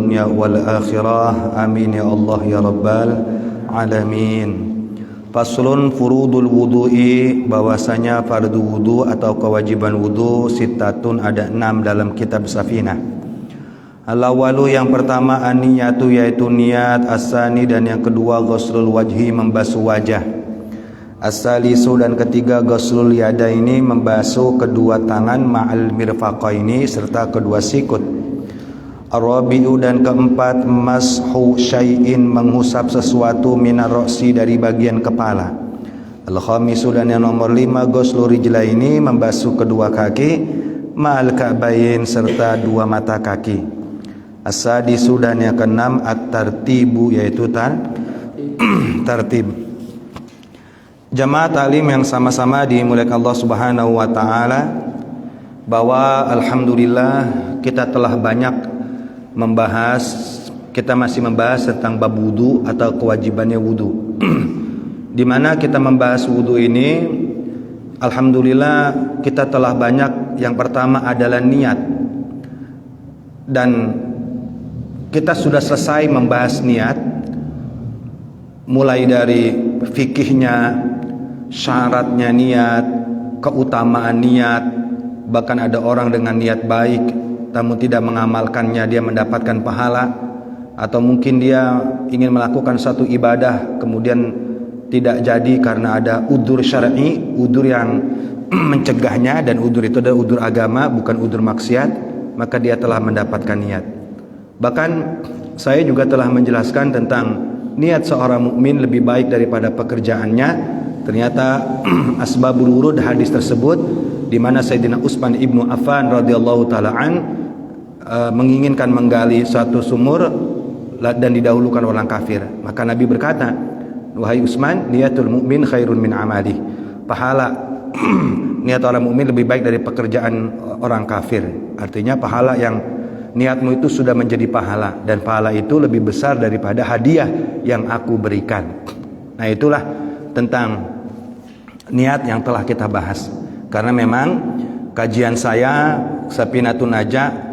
dunya wal akhirah. Amin ya Allah ya rabbal alamin. Faslun furudul wudu'i, bahwasanya fardu wudu atau kewajiban wudu sittatun, ada 6 dalam kitab Safinah. Al-awwalu, yang pertama, an-niyatu, yaitu niat. As-sani, dan yang kedua, ghuslul wajhi, membasuh wajah. As-salisu, dan ketiga, ghuslul yadaini, membasuh kedua tangan, ma'al mirfaqaini, serta kedua sikut. Ar-rabi'u, dan keempat, mashu syai'in, menghusap sesuatu, minar ra'si, dari bagian kepala. Al-khamisu, dan yang nomor 5, ghuslu rijlaini, membasuh kedua kaki, ma'al ka'bain, serta dua mata kaki. As-sadisu, dan yang keenam, at-tartibu, yaitu tartib. Jamaah taklim yang sama-sama dimuliakan Allah Subhanahu wa taala, bahwa alhamdulillah kita telah banyak kita masih membahas tentang bab wudu atau kewajibannya wudu. Di mana kita membahas wudu ini, alhamdulillah kita telah banyak. Yang pertama adalah niat, dan kita sudah selesai membahas niat, mulai dari fikihnya, syaratnya niat, keutamaan niat. Bahkan ada orang dengan niat baik namun tidak mengamalkannya, dia mendapatkan pahala. Atau mungkin dia ingin melakukan satu ibadah kemudian tidak jadi karena ada udzur syar'i, udzur yang mencegahnya, dan udzur itu adalah udzur agama, bukan udzur maksiat, maka dia telah mendapatkan niat. Bahkan saya juga telah menjelaskan tentang niat seorang mukmin lebih baik daripada pekerjaannya. Ternyata asbabul wurud hadis tersebut, di mana Sayyidina Utsman ibnu Affan radhiyallahu taala menginginkan menggali suatu sumur dan didahulukan orang kafir. Maka Nabi berkata, wahai Utsman, niatul mukmin khairun min amali. Pahala niat orang mukmin lebih baik dari pekerjaan orang kafir. Artinya pahala yang niatmu itu sudah menjadi pahala, dan pahala itu lebih besar daripada hadiah yang aku berikan. Nah, itulah tentang niat yang telah kita bahas. Karena memang kajian saya Safinatun Najah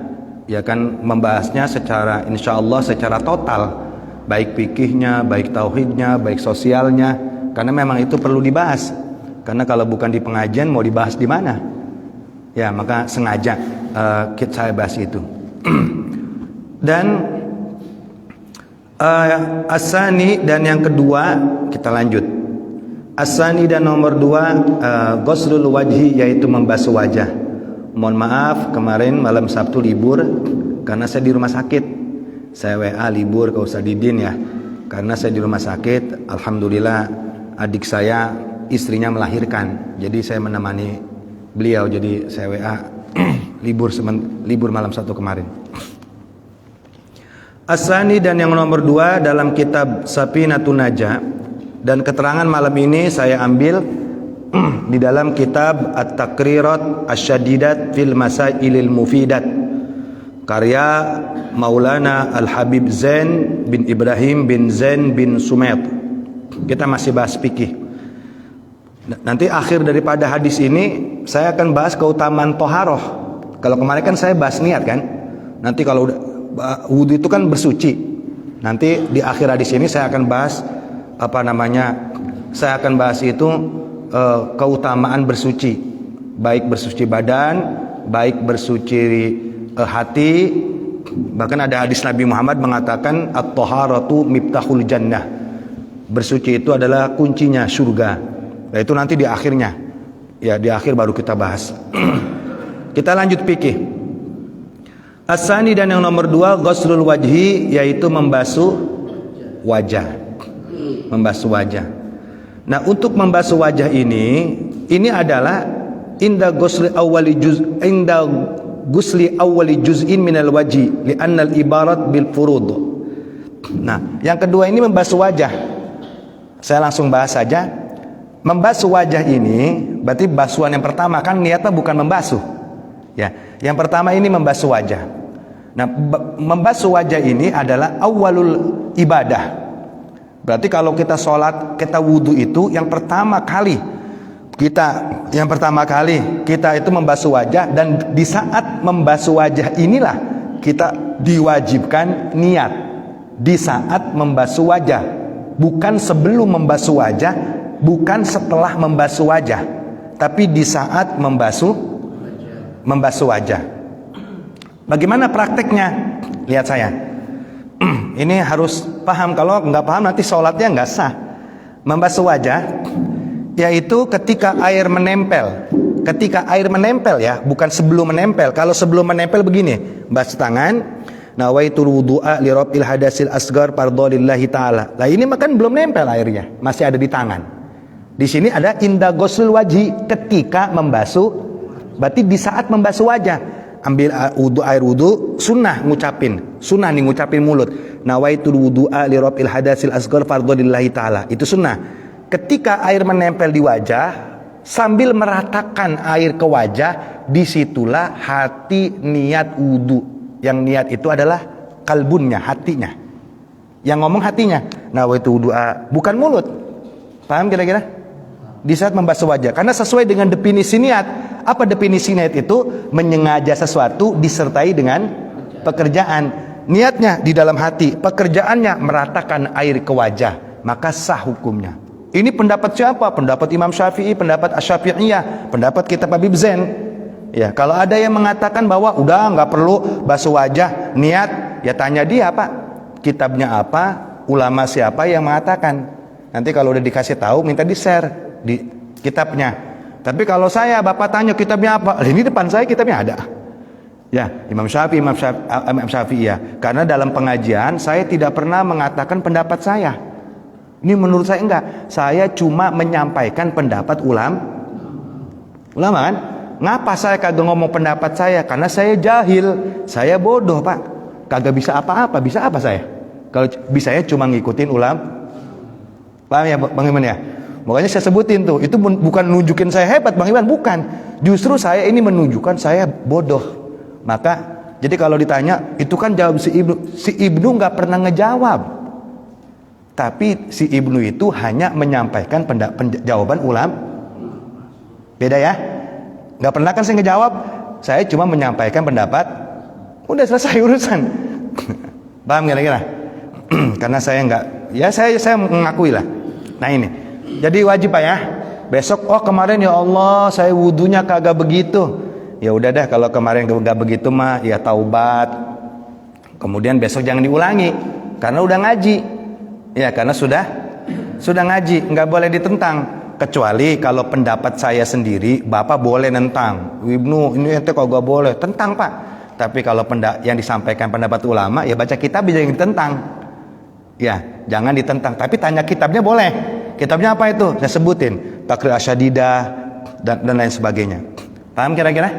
ya kan membahasnya secara insyaallah secara total, baik fikihnya, baik tauhidnya, baik sosialnya, karena memang itu perlu dibahas. Karena kalau bukan di pengajian mau dibahas di mana? Ya, maka sengaja saya bahas itu. Dan as-sani, dan yang kedua, kita lanjut. As-sani, dan nomor 2, ghuslul wajhi, yaitu membasuh wajah. Mohon maaf, kemarin malam Sabtu libur karena saya di rumah sakit. Saya WA libur ke Ustaz Didin ya, karena saya di rumah sakit. Alhamdulillah adik saya istrinya melahirkan, jadi saya menemani beliau. Jadi saya WA libur malam Sabtu kemarin. As-sani, dan yang nomor 2 dalam kitab Safinatun Najah, dan keterangan malam ini saya ambil di dalam kitab At-Taqrirat Asy-Syadidat fil Masailil Mufidat, karya Maulana Al-Habib Zain bin Ibrahim bin Zain bin Sumet. Kita masih bahas fikih. Nanti akhir daripada hadis ini saya akan bahas keutamaan toharoh. Kalau kemarin kan saya bahas niat kan. Nanti kalau wudu itu kan bersuci. Nanti di akhir hadis ini saya akan bahas saya akan bahas itu keutamaan bersuci, baik bersuci badan, baik bersuci hati. Bahkan ada hadis Nabi Muhammad mengatakan at-taharatu miftahul jannah, bersuci itu adalah kuncinya surga. Nah, itu nanti di akhirnya, ya di akhir baru kita bahas. Kita lanjut fikih. As-sani, dan yang nomor 2, ghuslul wajhi, yaitu membasuh wajah. Membasuh wajah. Nah, untuk membasuh wajah ini adalah inda ghusli awwali juz'in minal wajhi li'anna al-ibarat bil furud. Nah, yang kedua ini membasuh wajah. Saya langsung bahas saja. Membasuh wajah ini berarti basuhan yang pertama, kan niatnya bukan membasuh. Ya, yang pertama ini membasuh wajah. Nah, membasuh wajah ini adalah awalul ibadah. Berarti kalau kita sholat, kita wudhu itu yang pertama kali kita itu membasuh wajah, dan di saat membasuh wajah inilah kita diwajibkan niat di saat membasuh wajah, bukan sebelum membasuh wajah, bukan setelah membasuh wajah, tapi di saat membasuh wajah. Bagaimana prakteknya? Lihat saya. Ini harus paham, kalau nggak paham nanti sholatnya nggak sah. Membasuh wajah yaitu ketika air menempel. Ketika air menempel ya, bukan sebelum menempel. Kalau sebelum menempel begini, basuh tangan, nawaitul wudu'a li rabbil hadasil asgar fardholillahi ta'ala. Lah ini makan belum nempel airnya, masih ada di tangan. Di sini ada inda ghuslul wajhi, ketika membasuh, berarti di saat membasuh wajah. Ambil air wudu, sunnah ngucapin, sunnah nih ngucapin mulut, nawaitul wudu'a li rabbil hadasil asgar fardholillahi ta'ala. Itu sunnah. Ketika air menempel di wajah, sambil meratakan air ke wajah, disitulah hati niat wudu. Yang niat itu adalah kalbunnya, hatinya. Yang ngomong hatinya. Nawaitu wudu'a, bukan mulut. Paham kira-kira? Di saat membasuh wajah. Karena sesuai dengan definisi niat. Apa definisi niat itu? Menyengaja sesuatu disertai dengan pekerjaan. Niatnya di dalam hati, pekerjaannya meratakan air ke wajah, maka sah hukumnya. Ini pendapat siapa? Pendapat Imam Syafi'i, pendapat Asy-Syafi'iyah, pendapat kitab Habib Zain. Ya, kalau ada yang mengatakan bahwa udah nggak perlu basuh wajah, niat, ya tanya dia Pak, kitabnya apa, ulama siapa yang mengatakan. Nanti kalau udah dikasih tahu, minta di-share di kitabnya. Tapi kalau saya, Bapak tanya kitabnya apa? Ini depan saya kitabnya ada. Ya, Imam Syafi'i ya. Karena dalam pengajian saya tidak pernah mengatakan pendapat saya. Ini menurut saya enggak. Saya cuma menyampaikan pendapat ulama kan? Ngapa saya kagak ngomong pendapat saya? Karena saya jahil, saya bodoh Pak. Kagak bisa apa-apa. Bisa apa saya? Kalau bisanya cuma ngikutin ulama. Paham ya Bang Iman ya? Makanya saya sebutin tuh, itu bukan nunjukin saya hebat Bang Iman, bukan. Justru saya ini menunjukkan saya bodoh. Maka jadi kalau ditanya, itu kan jawab si Ibnu nggak pernah ngejawab. Tapi si Ibnu itu hanya menyampaikan jawaban ulama. Beda ya? Nggak pernah kan saya ngejawab. Saya cuma menyampaikan pendapat. Udah selesai urusan. Paham kira-kira? Karena saya nggak, ya saya mengakui lah. Nah ini, jadi wajib Pak ya. Besok, oh kemarin ya Allah saya wudunya kagak begitu. Ya udah dah, kalau kemarin kagak begitu mah ya taubat. Kemudian besok jangan diulangi karena udah ngaji. Ya karena sudah ngaji, nggak boleh ditentang. Kecuali kalau pendapat saya sendiri, Bapak boleh nentang. Ibnu ini ente kagak boleh, tentang Pak. Tapi kalau yang disampaikan pendapat ulama, ya baca kitab jangan ditentang. Ya jangan ditentang. Tapi tanya kitabnya boleh. Kitabnya apa itu? Saya sebutin. Taqrir Asyadidah dan lain sebagainya. Paham kira-kira?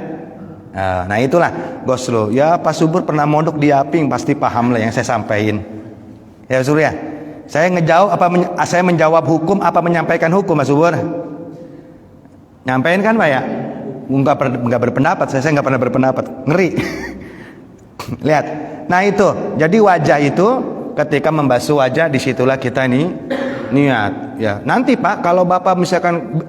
Nah itulah Goslo. Ya Pak Subur pernah mondok di Aping, pasti paham lah yang saya sampaikan. Ya Surya. Saya saya menjawab hukum apa menyampaikan hukum Mas Subur? Nyampein kan Pak ya? Enggak berpendapat, saya enggak pernah berpendapat. Ngeri. Lihat. Nah itu, jadi wajah itu ketika membasuh wajah, disitulah kita nih niat. Ya, nanti Pak kalau Bapak misalkan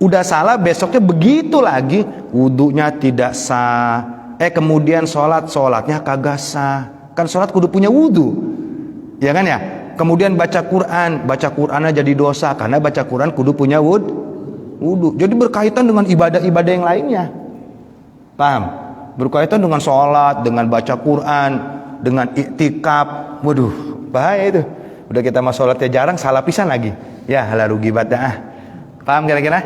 udah salah, besoknya begitu lagi, wudunya tidak sah. Kemudian sholatnya kagak sah. Kan sholat kudu punya wudu. Ya kan ya? Kemudian baca Qur'annya jadi dosa karena baca Qur'an kudu punya wudu. Jadi berkaitan dengan ibadah-ibadah yang lainnya. Paham? Berkaitan dengan sholat, dengan baca Qur'an, dengan iktikaf. Waduh, bahaya itu. Udah kita mau sholatnya jarang, salah pisan lagi. Ya, halah rugi badah. Paham kira-kira?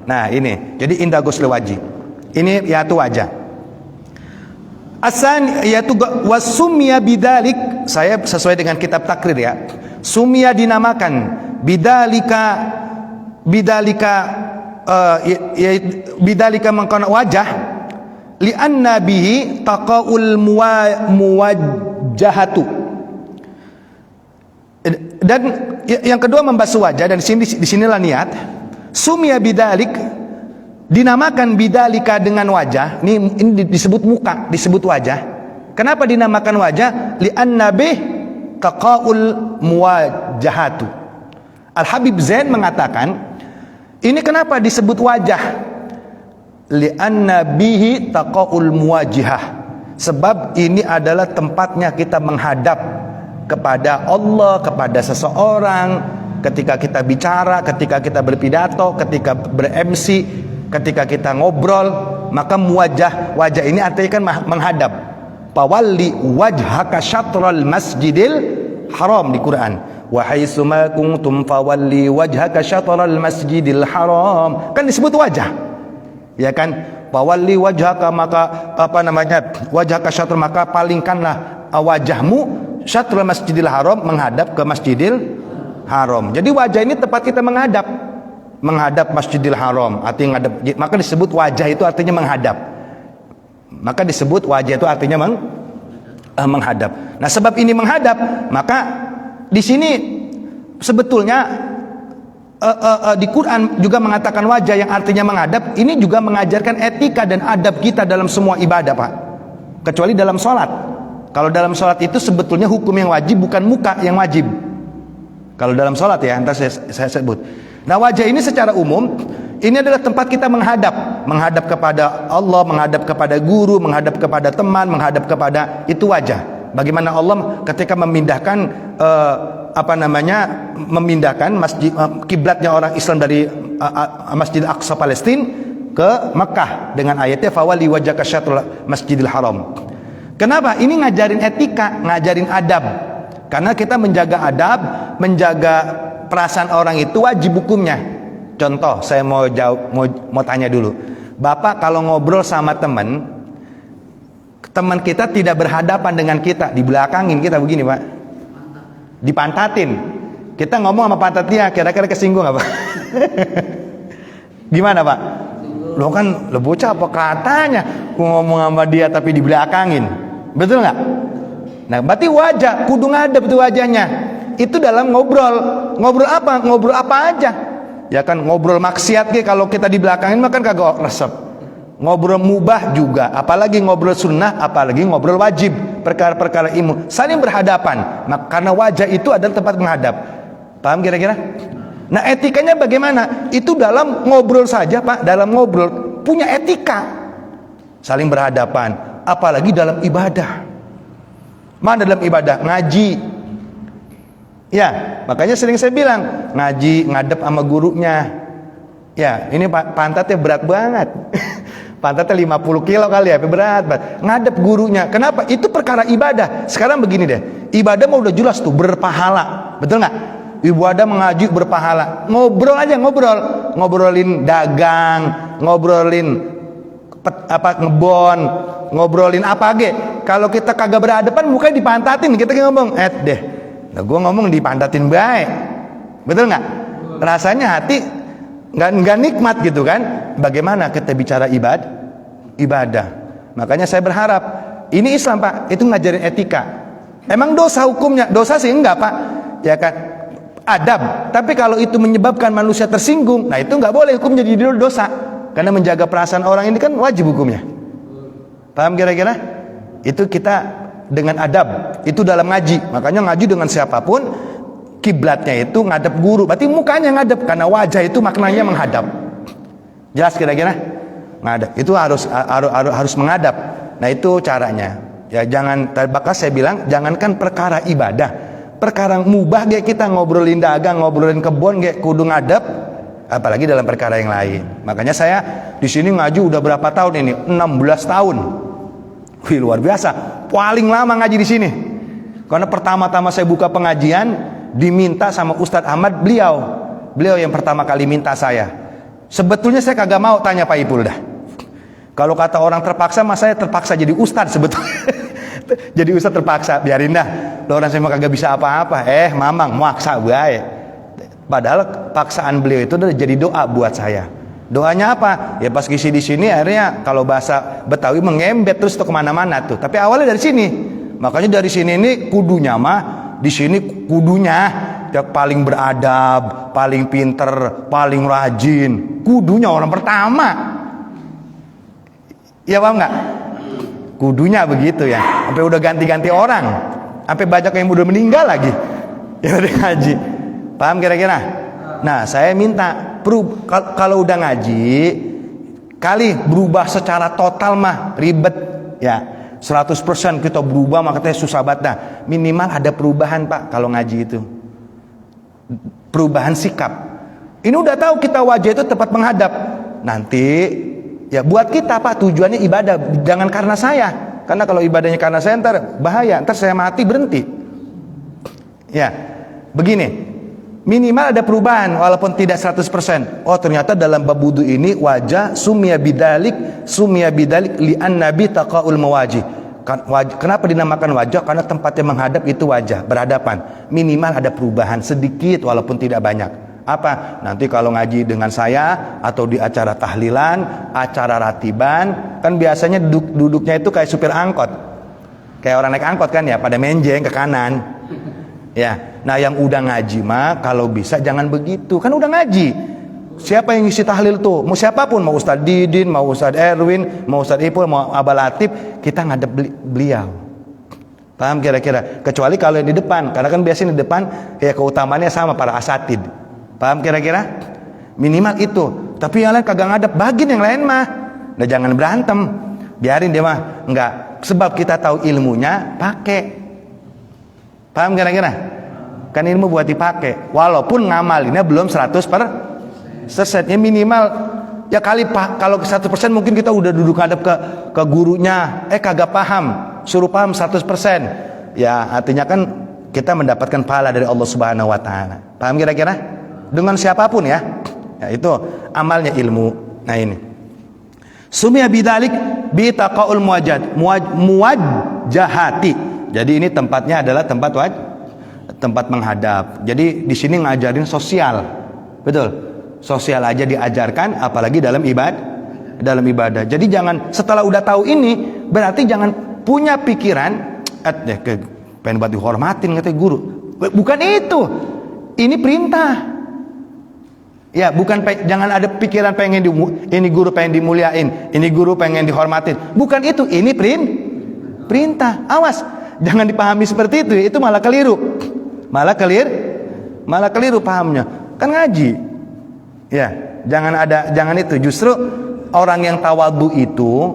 Nah, ini. Jadi indah ghusl wajib. Ini yaitu wajah. Asan yaitu wasumya bidalik, saya sesuai dengan kitab takrir ya. Sumya dinamakan bidalika mengkona wajah li'anna bihi taqaul muwajjahatu. Dan yang kedua membasuh wajah, dan di sinilah niat. Sumya bidalik dinamakan bidalika dengan wajah. Ini disebut muka, disebut wajah. Kenapa dinamakan wajah? Li'anna bih taqaul muwajjahatu. Al-Habib Zain mengatakan, ini kenapa disebut wajah? Li'anna bihi taqaul muwajjah. Sebab ini adalah tempatnya kita menghadap kepada Allah, kepada seseorang, ketika kita bicara, ketika kita berpidato, ketika ber-MC, ketika kita ngobrol, maka wajah ini artinya kan menghadap. Pawalli wajhaka syatral masjidil haram di Quran. Wa haitsuma kuntum fawalli wajhaka syatral masjidil haram. Kan disebut wajah. Ya kan? Pawalli wajhaka, maka wajhaka syatral, maka palingkanlah wajahmu syatral masjidil haram, menghadap ke Masjidil Haram. Jadi wajah ini tempat kita menghadap Masjidil Haram, artinya menghadap. Maka disebut wajah itu artinya menghadap. Maka disebut wajah itu artinya menghadap. Nah, sebab ini menghadap, maka di sini sebetulnya di Quran juga mengatakan wajah yang artinya menghadap. Ini juga mengajarkan etika dan adab kita dalam semua ibadah, Pak. Kecuali dalam sholat. Kalau dalam sholat itu sebetulnya hukum yang wajib bukan muka yang wajib. Kalau dalam sholat ya, nanti saya sebut. Nah, wajah ini secara umum ini adalah tempat kita menghadap kepada Allah, menghadap kepada guru, menghadap kepada teman, menghadap kepada, itu wajah. Bagaimana Allah ketika memindahkan memindahkan masjid kiblatnya orang Islam dari Masjid Aqsa Palestina ke Mekah dengan ayatnya fawali wajhaka syatral Masjidil Haram. Kenapa? Ini ngajarin etika, ngajarin adab. Karena kita menjaga adab, menjaga perasaan orang itu wajib hukumnya. Contoh, saya mau tanya dulu. Bapak kalau ngobrol sama teman kita tidak berhadapan dengan kita, di belakangin kita begini, Pak. Dipantatin. Kita ngomong sama pantat dia, kira-kira kesinggung apa? Gimana, Pak? Lo kan lo bocah apa katanya ngomong sama dia tapi di belakangin. Betul nggak? Nah, berarti wajah kudu ngadep tuh wajahnya. Itu dalam ngobrol. Ngobrol apa? Ngobrol apa aja. Ya kan, ngobrol maksiat kalau kita di belakangin mah kan kagak resep. Ngobrol mubah juga, apalagi ngobrol sunnah, apalagi ngobrol wajib, perkara-perkara ilmu, saling berhadapan. Nah, karena wajah itu adalah tempat menghadap. Paham kira-kira? Nah, etikanya bagaimana? Itu dalam ngobrol saja, Pak. Dalam ngobrol punya etika, saling berhadapan, apalagi dalam ibadah. Mana dalam ibadah? Ngaji. Ya, makanya sering saya bilang, ngaji ngadep sama gurunya. Ya, ini pantatnya berat banget. Pantatnya 50 kilo kali ya, berat banget. Ngadep gurunya. Kenapa? Itu perkara ibadah. Sekarang begini deh, ibadah mau udah jelas tuh, berpahala. Betul nggak? Ibadah mengaji berpahala. Ngobrol aja, ngobrolin dagang, ngobrolin ngebon, ngobrolin apa ge. Kalau kita kagak berhadapan, mukanya dipantatin. Kita ngomong, deh. Nah, gue ngomong dipantatin baik. Betul nggak? Rasanya hati nggak nikmat gitu kan. Bagaimana kita bicara ibadah. Makanya saya berharap ini Islam, Pak, itu ngajarin etika. Emang dosa hukumnya? Dosa sih enggak, Pak, ya kan, adab. Tapi kalau itu menyebabkan manusia tersinggung, nah itu nggak boleh hukumnya, jadi dosa. Karena menjaga perasaan orang ini kan wajib hukumnya. Paham kira-kira? Itu kita dengan adab, itu dalam ngaji. Makanya ngaji dengan siapapun, kiblatnya itu ngadep guru, berarti mukanya ngadep, karena wajah itu maknanya menghadap. Jelas kira-kira? Ngadep itu harus menghadap. Nah, itu caranya. Ya, jangan, bakal saya bilang, jangankan perkara ibadah, perkara mubah kayak kita ngobrolin dagang, ngobrolin kebun kayak kudu ngadep, apalagi dalam perkara yang lain. Makanya saya di sini ngaji udah berapa tahun ini? 16 tahun. Wih, luar biasa. Paling lama ngaji di sini. Karena pertama-tama saya buka pengajian diminta sama Ustadz Ahmad, beliau yang pertama kali minta saya. Sebetulnya saya kagak mau tanya Pak Ipul dah. Kalau kata orang terpaksa, mas saya terpaksa jadi Ustadz sebetulnya. Jadi Ustadz terpaksa, biarin dah. Lo orang saya mah kagak bisa apa-apa. Mamang maksa bae. Padahal paksaan beliau itu udah jadi doa buat saya. Doanya apa? Ya pas kisi di sini akhirnya kalau bahasa Betawi mengembet terus tuh kemana-mana tuh. Tapi awalnya dari sini. Makanya dari sini ini kudunya mah, di sini kudunya yang paling beradab, paling pinter, paling rajin. Kudunya orang pertama. Ya paham nggak? Kudunya begitu ya. Sampai udah ganti-ganti orang. Sampai banyak yang udah meninggal lagi. Ya udah ngaji. Paham kira-kira? Nah, saya minta kalau udah ngaji kali berubah secara total mah ribet ya. 100% kita berubah maka katanya susah banget. Nah, minimal ada perubahan Pak kalau ngaji itu. Perubahan sikap. Ini udah tahu kita wajah itu tepat menghadap. Nanti ya buat kita Pak, tujuannya ibadah, jangan karena saya. Karena kalau ibadahnya karena saya ntar bahaya, ntar saya mati berhenti. Ya, begini. Minimal ada perubahan walaupun tidak 100%. Oh, ternyata dalam bab wudu ini wajah sumya bidalik li'an nabi taqaul mawajih. Kenapa dinamakan wajah? Karena tempatnya menghadap itu wajah, berhadapan. Minimal ada perubahan sedikit walaupun tidak banyak. Apa? Nanti kalau ngaji dengan saya atau di acara tahlilan, acara ratiban, kan biasanya duduknya itu kayak supir angkot. Kayak orang naik angkot kan ya, pada menjeng ke kanan. Ya, nah yang udah ngaji mah kalau bisa jangan begitu, kan udah ngaji. Siapa yang ngisi tahlil tuh? Mau siapapun, mau Ustadz Didin, mau Ustadz Erwin, mau Ustadz Ipul, mau Abah Latif, kita ngadep beliau. Paham kira-kira? Kecuali kalau yang di depan, karena kan biasanya di depan kayak keutamaannya sama para asatid. Paham kira-kira? Minimal itu. Tapi yang lain kagak ngadep, bagian yang lain mah. Nah jangan berantem, biarin dia mah. Enggak, sebab kita tahu ilmunya, pakai. Paham kira-kira? Kan ilmu buat dipakai. Walaupun ngamalinnya belum 100%. Minimal ya kali Pak, kalau 100% mungkin kita udah duduk hadap ke gurunya, kagak paham, suruh paham 100%. Ya, artinya kan kita mendapatkan pahala dari Allah Subhanahu wa taala. Paham kira-kira? Dengan siapapun ya. Ya itu amalnya ilmu. Nah ini. Sumya bidzalik bi taqaul muwajjahati. Jadi ini tempatnya adalah tempat menghadap. Jadi di sini ngajarin sosial, betul. Sosial aja diajarkan, apalagi dalam ibadah. Jadi jangan setelah udah tahu ini, berarti jangan punya pikiran, pengen buat dihormatin katanya guru. Bukan itu. Ini perintah. Ya, jangan ada pikiran pengen ini guru pengen dimuliain, ini guru pengen dihormatin. Bukan itu. Ini perintah. Awas. Jangan dipahami seperti itu malah keliru. Malah keliru pahamnya. Kan ngaji. Ya, jangan itu. Justru orang yang tawadhu itu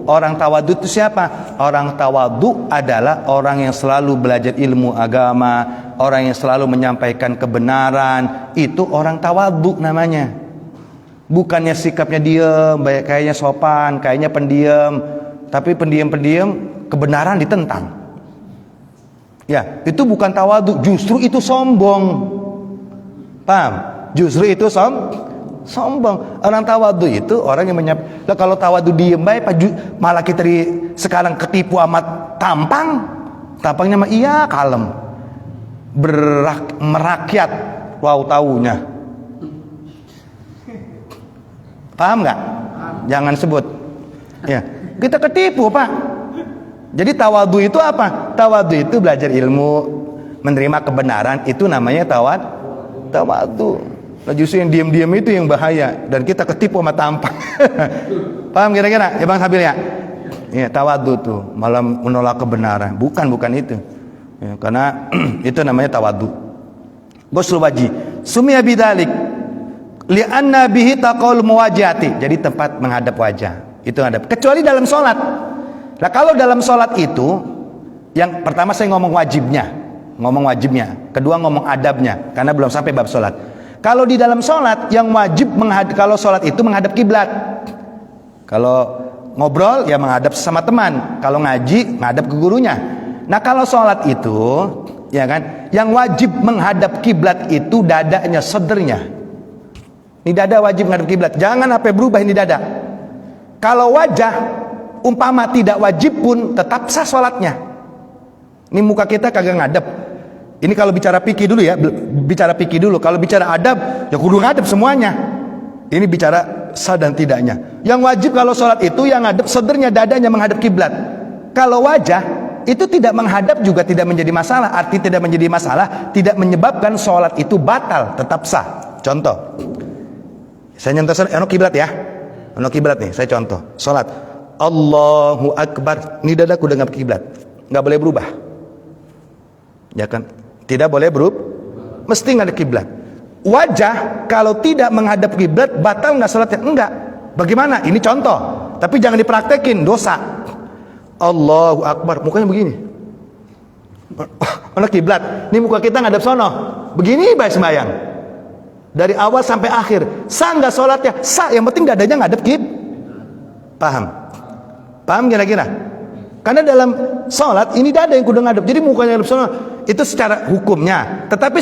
siapa? Orang tawadhu adalah orang yang selalu belajar ilmu agama, orang yang selalu menyampaikan kebenaran. Itu orang tawadhu namanya. Bukannya sikapnya diam, kayaknya sopan, kayaknya pendiam, tapi pendiam kebenaran ditentang. Ya, itu bukan tawadhu, justru itu sombong. Paham? Justru itu sombong. Orang tawadhu itu orang yang nah, kalau tawadhu diem baik, malah kita sekarang ketipu amat tampangnya mah iya kalem. Merakyat, wow taunya. Paham nggak? Jangan sebut. Ya, kita ketipu Pak. Jadi tawadhu itu apa? Tawadhu itu belajar ilmu, menerima kebenaran, itu namanya tawadhu. Nah, justru yang diam-diam itu yang bahaya dan kita ketipu sama tampang. Paham kira-kira? Ya Bang Sabil ya? Ya, tawadhu tuh malah menolak kebenaran. Bukan itu. Ya, karena itu namanya tawadhu. Ghusl wajhi. Sumya bidzalik li'anna bihi taqaul muwajjahati. Jadi tempat menghadap wajah. Itu hadap. Kecuali dalam sholat. Nah kalau dalam sholat itu, yang pertama saya ngomong wajibnya, kedua ngomong adabnya, karena belum sampai bab sholat. Kalau di dalam sholat, yang wajib kalau sholat itu menghadap kiblat. Kalau ngobrol ya menghadap sesama teman, kalau ngaji menghadap ke gurunya. Nah kalau sholat itu, ya kan, yang wajib menghadap kiblat itu dadanya, sedernya. Ini dada wajib menghadap kiblat. Jangan sampai berubah ini dada. Kalau wajah umpama tidak wajib pun tetap sah sholatnya. Ini muka kita kagak ngadep. Ini kalau bicara fikih dulu ya, Kalau bicara adab ya kudu ngadep semuanya. Ini bicara sah dan tidaknya. Yang wajib kalau sholat itu yang ngadep sedernya, dadanya menghadap kiblat. Kalau wajah itu tidak menghadap juga tidak menjadi masalah. Arti tidak menjadi masalah, tidak menyebabkan sholat itu batal, tetap sah. Contoh, saya nyontoh kiblat ya. Kiblat nih, saya contoh. Sholat Allahu Akbar, ini dadaku udah nggak kiblat, nggak boleh berubah, ya kan? Tidak boleh berubah, mesti ngadep kiblat. Wajah kalau tidak menghadap kiblat batal nggak sholatnya? Enggak. Bagaimana? Ini contoh, tapi jangan dipraktekin, dosa. Allahu Akbar, mukanya begini. Mana kiblat? Ini muka kita ngadep sono. Begini baik sembahyang. Dari awal sampai akhir. Sah nggak sholatnya? Sah. Yang penting dadanya ngadep Paham? Paham kira-kira? Karena dalam sholat ini dada yang kudu ngadep. Jadi mukanya ngadep sono. Itu secara hukumnya. Tetapi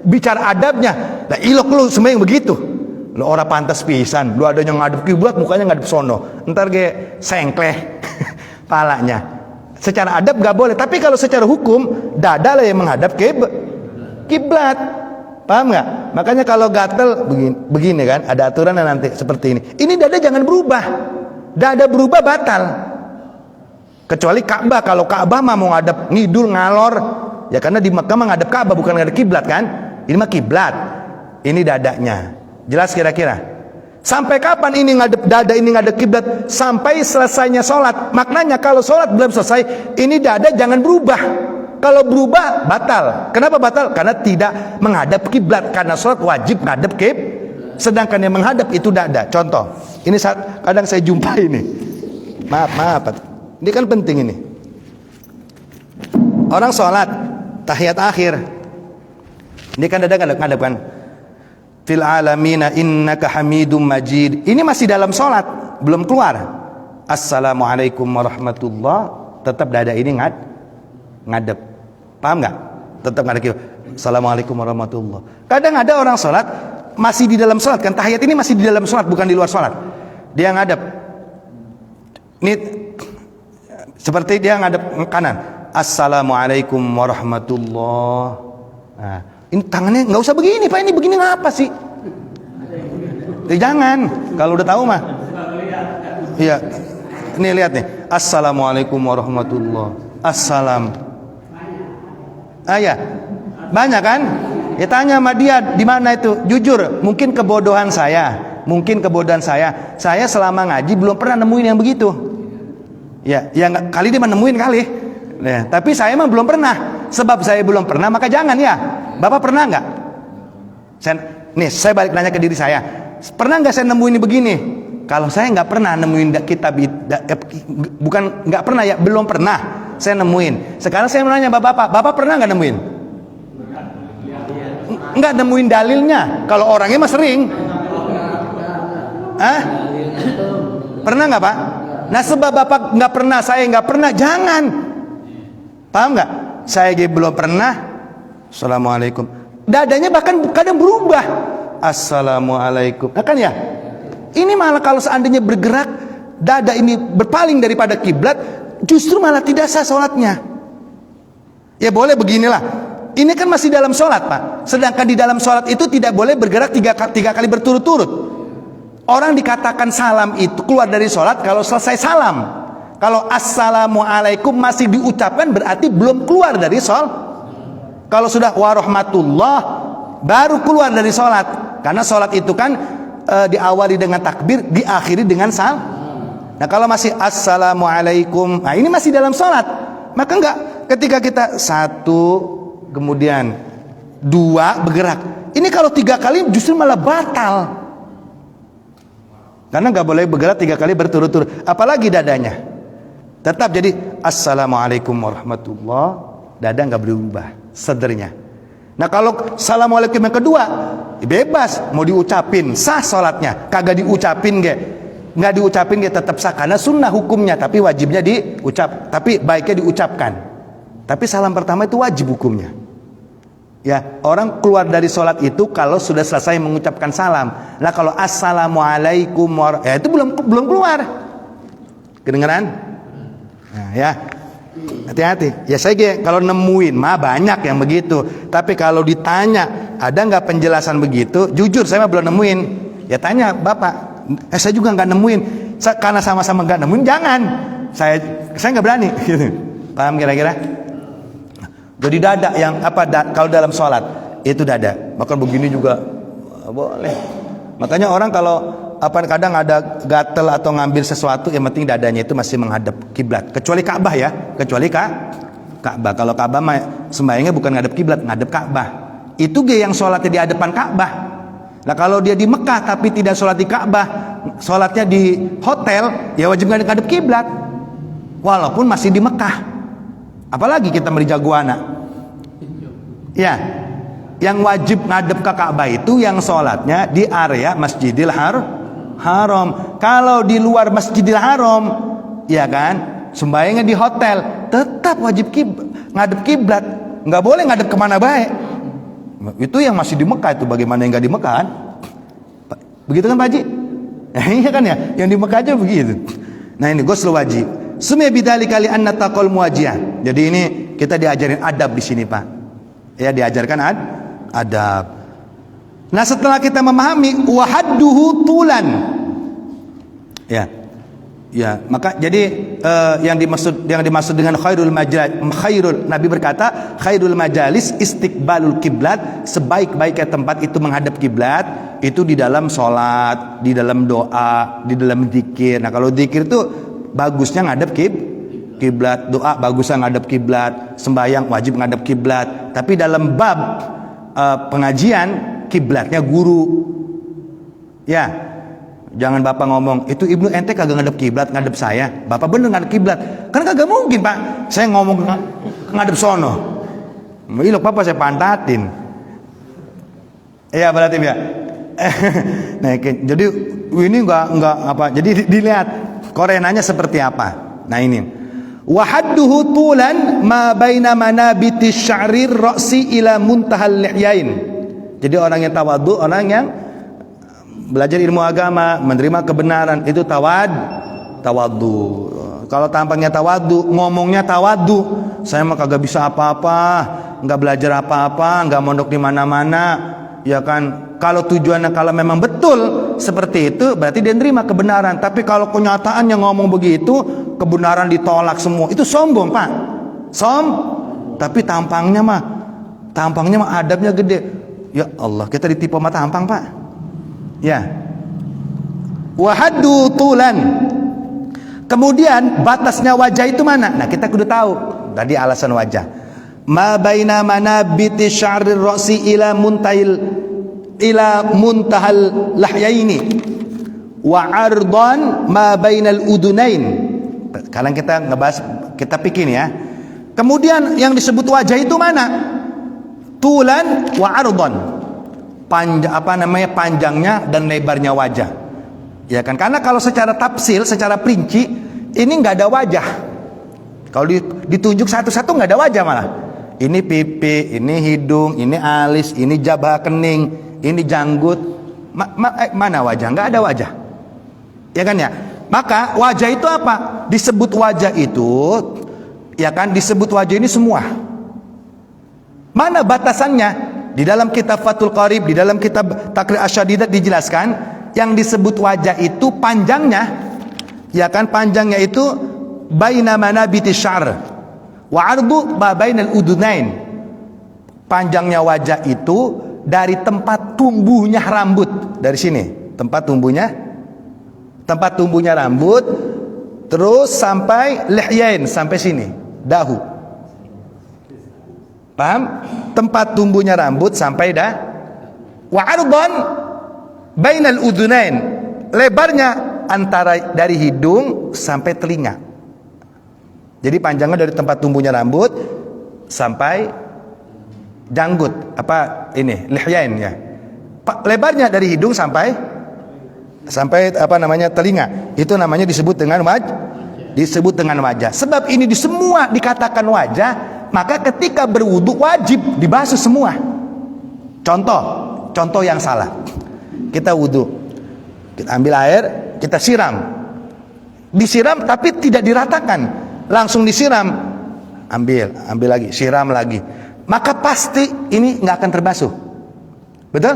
bicara adabnya, nah ilok lu sembahyang begitu. Lu orang pantas pisan. Lu adanya ngadep kiblat, mukanya ngadep sono. Ntar ge sengkleh palanya. Secara adab gak boleh, tapi kalau secara hukum dada lah yang menghadap kiblat. Paham nggak? Makanya kalau gatel begini kan, ada aturan nanti seperti ini. Ini dada jangan berubah. Dada berubah batal. Kecuali Ka'bah. Kalau Ka'bah mah mau ngadep ngidul ngalor, ya karena di Mekah mah ngadep Ka'bah bukan ngadep kiblat kan? Ini mah kiblat. Ini dadanya. Jelas kira-kira? Sampai kapan ini ngadep dada, ini ngadep kiblat? Sampai selesainya sholat. Maknanya kalau sholat belum selesai, ini dada jangan berubah. Kalau berubah batal. Kenapa batal? Karena tidak menghadap kiblat. Karena sholat wajib ngadep sedangkan yang menghadap itu dada. Contoh, ini kadang saya jumpai ini. Maaf. Ini kan penting ini. Orang sholat tahiyat akhir. Ini kan dada ngadep kan. Fil alamina innaka hamidum majid. Ini masih dalam sholat, belum keluar. Assalamualaikum warahmatullah. Tetap dada ini ngadep. Paham nggak? Tetap ngadep. Assalamualaikum warahmatullah. Kadang ada orang sholat masih di dalam sholat kan, tahiyat ini masih di dalam sholat bukan di luar sholat. Dia ngadep. Ini seperti dia ngadep kanan. Assalamualaikum warahmatullah. Nah, ini tangannya nggak usah begini Pak, ini begini ngapa sih? Jangan, kalau udah tahu mah. Iya, ini lihat nih. Assalamualaikum warahmatullah. Assalam. Ya, banyak kan? Ya tanya sama dia di mana itu. Jujur, mungkin kebodohan saya. Saya selama ngaji belum pernah nemuin yang begitu. Ya kali dia menemuin kali. Nah, tapi saya mah belum pernah. Sebab saya belum pernah, maka jangan ya. Bapak pernah nggak? Saya balik nanya ke diri saya. Pernah nggak saya nemuin ini begini? Kalau saya nggak pernah nemuin kitab, bukan nggak pernah ya, belum pernah saya nemuin. Sekarang saya menanya bapak pernah nggak nemuin? Nggak nemuin dalilnya. Kalau orangnya mah sering. Pernah nggak Pak? Nah sebab bapak nggak pernah, saya nggak pernah, jangan. Paham nggak? Saya belum pernah. Assalamualaikum. Dadanya bahkan kadang berubah. Assalamualaikum. Nah kan ya. Ini malah kalau seandainya bergerak, dada ini berpaling daripada kiblat, justru malah tidak sah sholatnya. Ya boleh beginilah. Ini kan masih dalam sholat Pak. Sedangkan di dalam sholat itu tidak boleh bergerak tiga kali berturut-turut. Orang dikatakan salam itu keluar dari sholat kalau selesai salam. Kalau assalamualaikum masih diucapkan berarti belum keluar dari sholat. Kalau sudah warahmatullah baru keluar dari sholat. Karena sholat itu kan diawali dengan takbir, diakhiri dengan salam. Nah kalau masih assalamualaikum, nah ini masih dalam sholat. Maka enggak, ketika kita satu, kemudian dua bergerak. Ini kalau tiga kali justru malah batal. Karena enggak boleh bergerak tiga kali berturut-turut. Apalagi dadanya. Tetap jadi assalamualaikum warahmatullah, dada enggak berubah. Sedernya. Nah kalau assalamualaikum yang kedua bebas mau diucapin sah sholatnya, kagak diucapin nggak diucapin tetap sah karena sunnah hukumnya, tapi wajibnya diucap, tapi baiknya diucapkan. Tapi salam pertama itu wajib hukumnya. Ya orang keluar dari sholat itu kalau sudah selesai mengucapkan salam. Nah kalau assalamualaikum ya itu belum keluar. Kedengeran? Nah ya. Hati-hati. Ya saya kalau nemuin mah banyak yang begitu. Tapi kalau ditanya ada nggak penjelasan begitu, jujur saya mah belum nemuin. Ya tanya bapak. Saya juga nggak nemuin. Karena sama-sama nggak nemuin, jangan. Saya nggak berani. Gitu. Paham kira-kira? Jadi dada yang kalau dalam sholat itu dada. Bahkan begini juga boleh. Makanya orang kalau kadang ada gatel atau ngambil sesuatu, yang penting dadanya itu masih menghadap kiblat. Kecuali Ka'bah ya, Ka'bah. Kalau Ka'bah mah sembahyangnya bukan ngadep kiblat, ngadep Ka'bah. Itu yang sholatnya di hadapan Ka'bah. Nah kalau dia di Mekah tapi tidak sholat di Ka'bah, sholatnya di hotel, ya wajib ngadep kiblat. walaupun masih di Mekah. Apalagi kita di Jagoana. Ya, yang wajib ngadep ke Ka'bah itu yang sholatnya di area Masjidil Haram. Kalau di luar Masjidil Haram, ya kan, sembahyangnya di hotel, tetap wajib ngadep kiblat. Nggak boleh ngadep kemana baik. Itu yang masih di Mekah itu, bagaimana yang nggak di Mekah kan? Begitu kan Pak Haji? Iya kan ya, yang di Mekah aja begitu. Nah ini ghusl wajib. Sumya bidzalika li anna taqal muwajjih. Jadi ini kita diajarin adab di sini Pak. Ya, diajarkan adab. Nah setelah kita memahami wahadduhu tulan, ya maka jadi yang dimaksud dengan khairul Nabi berkata khairul majalis istiqbalul kiblat, sebaik-baiknya tempat itu menghadap kiblat itu di dalam sholat, di dalam doa, di dalam zikir. Nah kalau zikir itu bagusnya ngadap kiblat, doa bagusnya ngadap kiblat, sembahyang wajib ngadap kiblat. Tapi dalam bab pengajian kiblatnya guru. Ya, jangan bapak ngomong itu Ibnu ente kagak ngadep kiblat, ngadep saya. Bapak bener ngadep kiblat, kan kagak mungkin Pak. Saya ngomong ngadep sono. Ilok bapak saya pantatin. Iya berarti ya. Nah, jadi ini enggak apa. Jadi dilihat korenanya seperti apa. Nah ini wahadduhu tulan ma baina manabiti sya'rir ra'si ila muntahal lihyain. Jadi orang yang tawadhu, orang yang belajar ilmu agama, menerima kebenaran, itu tawadhu. Kalau tampangnya tawadhu, ngomongnya tawadhu, saya mah kagak bisa apa-apa, nggak belajar apa-apa, nggak mondok di mana-mana, ya kan. Kalau tujuannya kalau memang betul seperti itu, berarti dia nerima kebenaran. Tapi kalau kenyataannya ngomong begitu, kebenaran ditolak semua, itu sombong Pak. Tapi tampangnya mah adabnya gede. Ya Allah, kita ditipu sama tampang Pak. Ya. Wahaddu tulan. Kemudian batasnya wajah itu mana? Nah, kita kudu tahu. Tadi alasan wajah. Ma baina manabiti sya'rir ra'si ila muntahal lahyaini wa 'ardan ma bainal udunain. Sekarang kita ngebahas, kita pikir ya. Kemudian yang disebut wajah itu mana? Tulan wa 'ardan. Panjangnya dan lebarnya wajah. Ya kan, karena kalau secara tafsil, secara perinci ini nggak ada wajah. Kalau ditunjuk satu-satu nggak ada wajah malah. Ini pipi, ini hidung, ini alis, ini jabah kening, ini janggut. Mana wajah? Nggak ada wajah. Ya kan ya. Maka wajah itu apa? Disebut wajah itu, ya kan, disebut wajah ini semua. Mana batasannya? Di dalam kitab Fathul Qarib, di dalam kitab Taqrir Asy-Syadidat dijelaskan yang disebut wajah itu panjangnya, ya kan, panjangnya itu baina manabiti syar wa 'ardu ma bainal udunain. Panjangnya wajah itu dari tempat tumbuhnya rambut, dari sini tempat tumbuhnya rambut, terus sampai lihyain, sampai sini dahu. Paham? Tempat tumbuhnya rambut sampai dah. Wa 'ardan bainal udunain. Lebarnya antara dari hidung sampai telinga. Jadi panjangnya dari tempat tumbuhnya rambut sampai janggut, apa ini, lihyain ya. Lebarnya dari hidung sampai telinga. Itu namanya disebut dengan wajah. Sebab ini di semua dikatakan wajah, maka ketika berwudu wajib dibasuh semua. Contoh yang salah. Kita wudu, kita ambil air, kita siram. Disiram tapi tidak diratakan, langsung disiram. Ambil lagi, siram lagi. Maka pasti ini nggak akan terbasuh. Betul?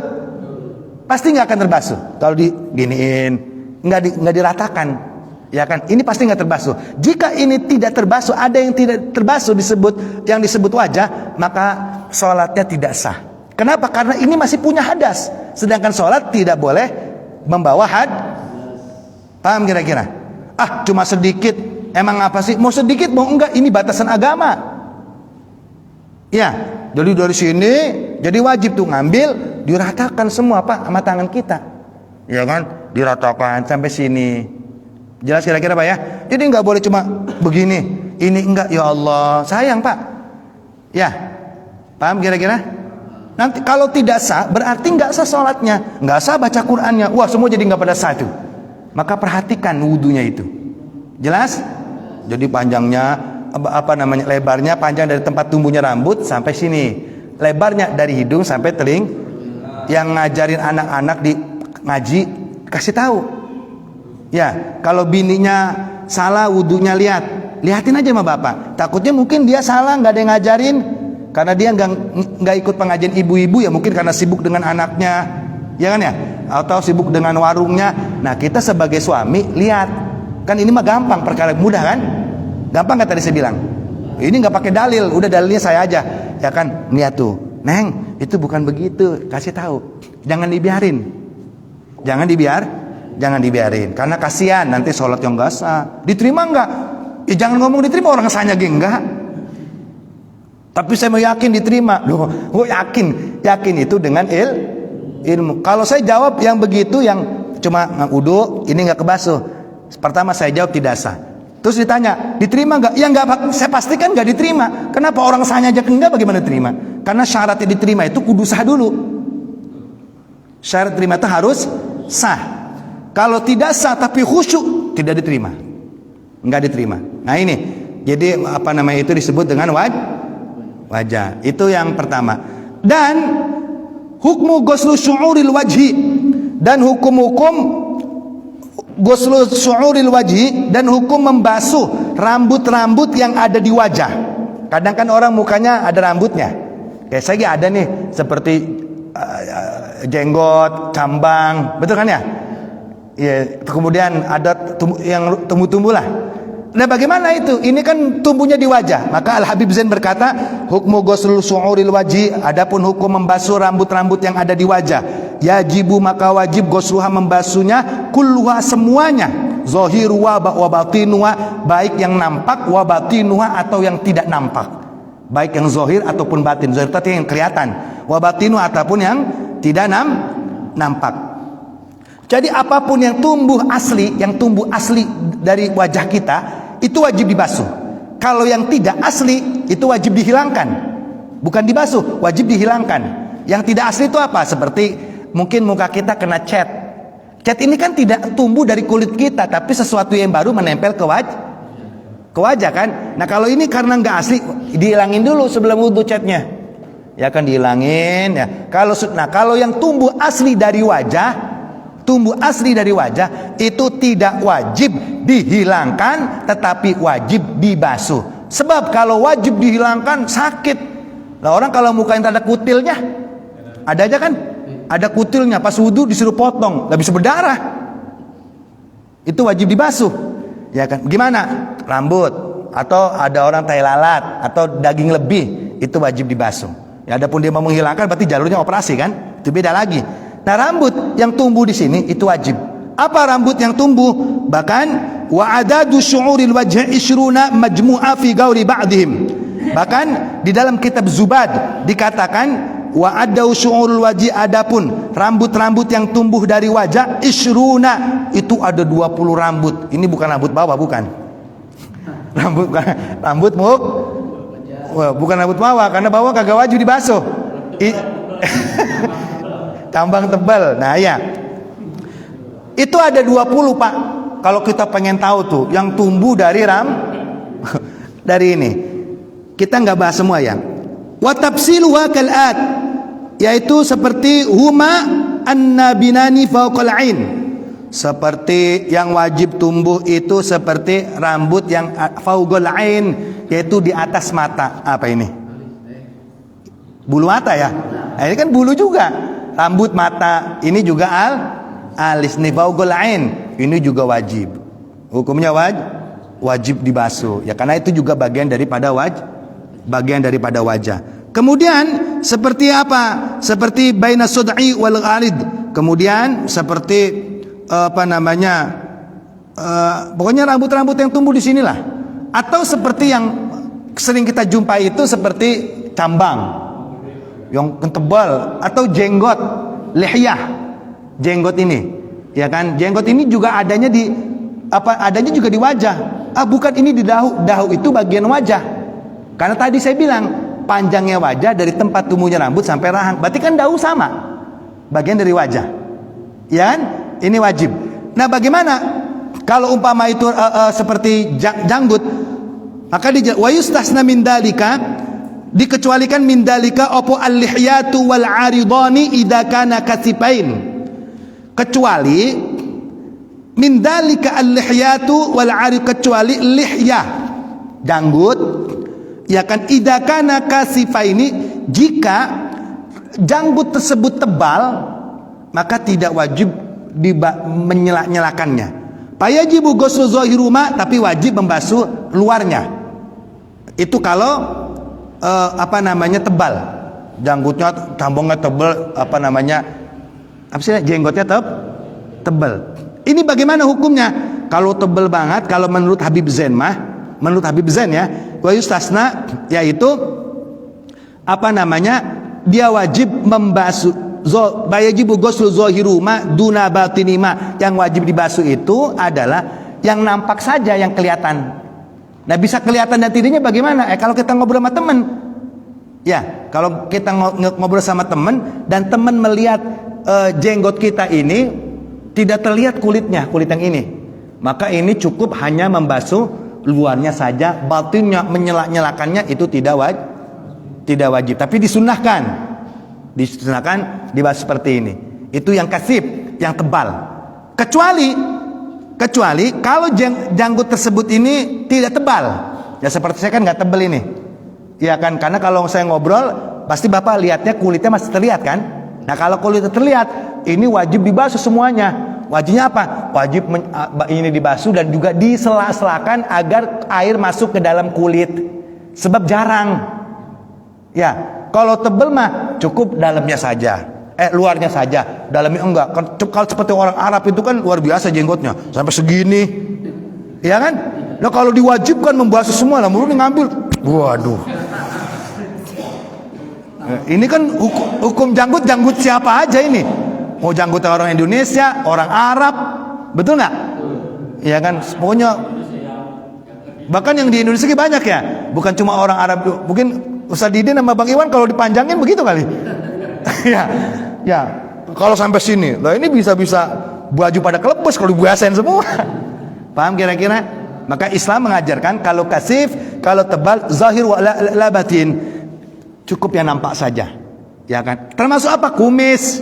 Pasti nggak akan terbasuh. Kalau diginiin, nggak diratakan. Ya kan, ini pasti nggak terbasuh. Jika ini tidak terbasuh, ada yang tidak terbasuh yang disebut wajah, maka sholatnya tidak sah. Kenapa? Karena ini masih punya hadas. Sedangkan sholat tidak boleh membawa Paham kira-kira? Cuma sedikit. Emang apa sih? Mau sedikit, mau enggak? Ini batasan agama. Ya, jadi dari sini, jadi wajib tuh ngambil, diratakan semua Pak sama tangan kita. Ya kan? Diratakan sampai sini. Jelas kira-kira Pak ya? Jadi nggak boleh cuma begini, ini enggak, ya Allah, sayang Pak. Ya, paham kira-kira? Nanti kalau tidak sah, berarti nggak sah sholatnya, nggak sah baca Qur'annya. Wah, semua jadi nggak pada sah itu. Maka perhatikan wudunya itu. Jelas? Jadi panjangnya, lebarnya panjang dari tempat tumbuhnya rambut sampai sini. Lebarnya dari hidung sampai teling. Yang ngajarin anak-anak di ngaji, kasih tahu. Ya, kalau bininya salah wudunya, lihatin aja sama bapak. Takutnya mungkin dia salah, nggak ada yang ngajarin, karena dia nggak ikut pengajian ibu-ibu, ya mungkin karena sibuk dengan anaknya, ya kan ya, atau sibuk dengan warungnya. Nah, kita sebagai suami lihat, kan ini mah gampang, perkara mudah kan, gampang kan tadi saya bilang. Ini nggak pakai dalil, udah dalilnya saya aja, ya kan, lihat tuh, Neng, itu bukan begitu, kasih tahu, jangan dibiarin, jangan dibiarin, karena kasihan nanti sholat yang nggak sah. Diterima nggak? Ya jangan ngomong diterima, orang sahnya enggak. Tapi saya mau yakin diterima. Loh, yakin itu dengan ilmu. Kalau saya jawab yang begitu, yang cuma wudu, ini nggak kebasuh, pertama saya jawab tidak sah. Terus ditanya, diterima nggak? Ya nggak, saya pastikan nggak diterima. Kenapa? Orang sahnya aja enggak, bagaimana diterima? Karena syaratnya diterima itu kudu sah dulu. Syarat terima itu harus sah. Kalau tidak sah tapi khusyuk, tidak diterima, nggak diterima. Nah ini, jadi itu disebut dengan wajah. Itu yang pertama. Dan hukmu ghuslu syu'uril wajhi, dan hukum-hukum ghuslu syu'uril wajhi, dan hukum membasuh rambut-rambut yang ada di wajah. Kadang kan orang mukanya ada rambutnya. Kayak saya ada nih, seperti jenggot, cambang, betul kan ya? Ya, kemudian ada yang tumbuh-tumbuh lah. Nah, bagaimana itu? Ini kan tumbuhnya di wajah. Maka Al-Habib Zain berkata, hukmu ghusl syu'uril wajhi, adapun hukum membasuh rambut-rambut yang ada di wajah. Yajibu, maka wajib ghusluha, membasuhnya, kulluha, semuanya, zahiruha wa batinuha, baik yang nampak, wa batinuha, atau yang tidak nampak. Baik yang zahir ataupun batin. Zahir itu yang kelihatan, wa batinuha, ataupun yang tidak nampak. Jadi apapun yang tumbuh asli dari wajah kita, itu wajib dibasuh. Kalau yang tidak asli, itu wajib dihilangkan. Bukan dibasuh, wajib dihilangkan. Yang tidak asli itu apa? Seperti mungkin muka kita kena cat. Cat ini kan tidak tumbuh dari kulit kita, tapi sesuatu yang baru menempel ke wajah kan. Nah, kalau ini karena nggak asli, dihilangin dulu sebelum wudu catnya. Ya kan, dihilangin ya. Kalau yang tumbuh asli dari wajah, itu tidak wajib dihilangkan, tetapi wajib dibasuh. Sebab kalau wajib dihilangkan sakit. Nah, orang kalau mukanya ada kutilnya, ada aja kan, ada kutilnya, pas wudu disuruh potong, nggak bisa berdarah. Itu wajib dibasuh, ya kan? Gimana? Rambut, atau ada orang tai lalat, atau daging lebih, itu wajib dibasuh. Ya, adapun dia mau menghilangkan, berarti jalurnya operasi kan? Itu beda lagi. Nah, rambut yang tumbuh di sini itu wajib. Apa rambut yang tumbuh? Bahkan wa adadu syu'uril wajhi isyruna majmu'a fi gauri ba'dihim. Bahkan di dalam kitab Zubad dikatakan wa adadu syu'uril wajhi, adapun rambut-rambut yang tumbuh dari wajah isyruna, itu ada 20 rambut. Ini bukan rambut bawah, bukan. Rambut muk. Wah, bukan rambut bawah, karena bawah kagak wajib dibasuh. Tambang tebal. Nah ya, itu ada 20 Pak. Kalau kita pengen tahu tuh yang tumbuh dari dari ini, kita nggak bahas semua ya. Wa tafsiluha kal'at, yaitu seperti huma annabinani fawqal ain, seperti yang wajib tumbuh itu seperti rambut yang fawqal ain, yaitu di atas mata. Apa ini? Bulu mata ya. Nah, ini kan bulu juga. Rambut mata ini juga alis nih, fawqal ain, ini juga wajib. Hukumnya wajib dibasuh. Ya, karena itu juga bagian daripada wajah. Kemudian seperti apa? Seperti baina sud'i wal ghalid. Kemudian seperti pokoknya rambut-rambut yang tumbuh di sinilah. Atau seperti yang sering kita jumpai itu seperti cambang yang tebal, atau jenggot, lihyah, jenggot ini, ya kan? Jenggot ini juga adanya di adanya juga di wajah. Bukan, ini di dahu. Dahu itu bagian wajah. Karena tadi saya bilang panjangnya wajah dari tempat tumbuhnya rambut sampai rahang. Berarti kan dahu sama, bagian dari wajah. Ya kan? Ini wajib. Nah, bagaimana kalau umpama itu seperti janggut? Maka wa yustasna min dalika, dikecualikan min dalika opo al-lihyatu wal 'aridani idza kana kasipain. Kecuali min dalika al-lihyatu wal 'arid, kecuali lihyah janggut, ya kan, idza kana kasifaini, jika janggut tersebut tebal maka tidak wajib menyela-nyelakannya. Fayajibu ghuslu zahiruma, tapi wajib membasuh luarnya. Itu kalau tebal, janggutnya, cambongnya tebal, jenggotnya tebal. Ini bagaimana hukumnya? Kalau tebal banget, kalau menurut Habib Zain ya, wa yustasna, yaitu dia wajib membasuh, bayajibu ghuslu zahiruma duna batinima. Yang wajib dibasuh itu adalah yang nampak saja, yang kelihatan. Nah, bisa kelihatan dan tidaknya bagaimana? Kalau kita ngobrol sama teman, ya, kalau kita ngobrol sama teman dan teman melihat jenggot kita ini tidak terlihat kulitnya, kulit yang ini, maka ini cukup hanya membasuh luarnya saja, batinnya menyela-nyelakannya itu tidak wajib. Tapi disunahkan dibasuh seperti ini. Itu yang kasif, yang tebal. Kecuali kalau janggut tersebut ini tidak tebal. Ya seperti saya kan nggak tebal ini. Ya kan, karena kalau saya ngobrol pasti Bapak lihatnya kulitnya masih terlihat kan. Nah, kalau kulitnya terlihat, ini wajib dibasuh semuanya. Wajibnya apa? Wajib ini dibasuh dan juga disela-selakan agar air masuk ke dalam kulit. Sebab jarang. Ya, kalau tebal mah cukup dalamnya saja. Luarnya saja, dalamnya enggak. Kalau seperti orang Arab itu kan luar biasa jenggotnya, sampai segini, ya kan? Nah, kalau diwajibkan membasuh semua, lah murni ngambil, waduh. Ini kan hukum janggut siapa aja ini? Mau janggut orang Indonesia, orang Arab, betul nggak? Ya kan, pokoknya. Bahkan yang di Indonesia banyak ya, bukan cuma orang Arab. Mungkin Ustaz Didin sama Bang Iwan kalau dipanjangin begitu kali. Ya, kalau sampai sini, lah ini bisa baju pada kelepus kalau dibuasain semua. Paham kira-kira? Maka Islam mengajarkan kalau kasif, kalau tebal, zahir wa la batin, cukup yang nampak saja. Ya kan? Termasuk apa? Kumis.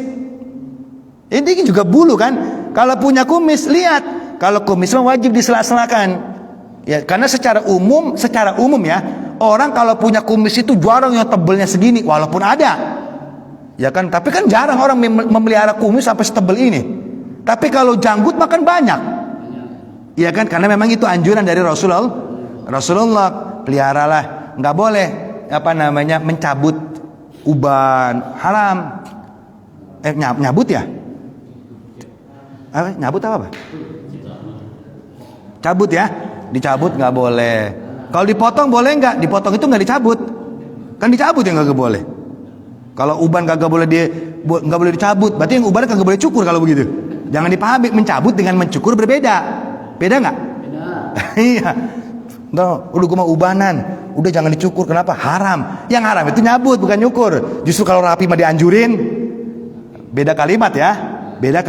Ini juga bulu kan? Kalau punya kumis, lihat. Kalau kumis wajib disela-selakan. Ya, karena secara umum ya, orang kalau punya kumis itu jarang yang tebalnya segini, walaupun ada. Ya kan, tapi kan jarang orang memelihara kumis sampai setebal ini. Tapi kalau janggut makan banyak. Ya kan, karena memang itu anjuran dari Rasulullah, peliharalah, nggak boleh mencabut uban, haram. Nyabut ya? Nyabut apa? Cabut ya? Dicabut nggak boleh. Kalau dipotong boleh nggak? Dipotong itu nggak dicabut. Kan dicabut yang nggak boleh. Kalau uban nggak boleh dicabut, berarti yang uban nggak boleh cukur kalau begitu. Jangan dipahami, mencabut dengan mencukur berbeda. Beda nggak? Beda. Iya. No, udah gue mau ubanan, udah jangan dicukur. Kenapa? Haram. Yang haram itu nyabut, bukan nyukur. Justru kalau rapi mah dianjurin. Beda kalimat ya. Beda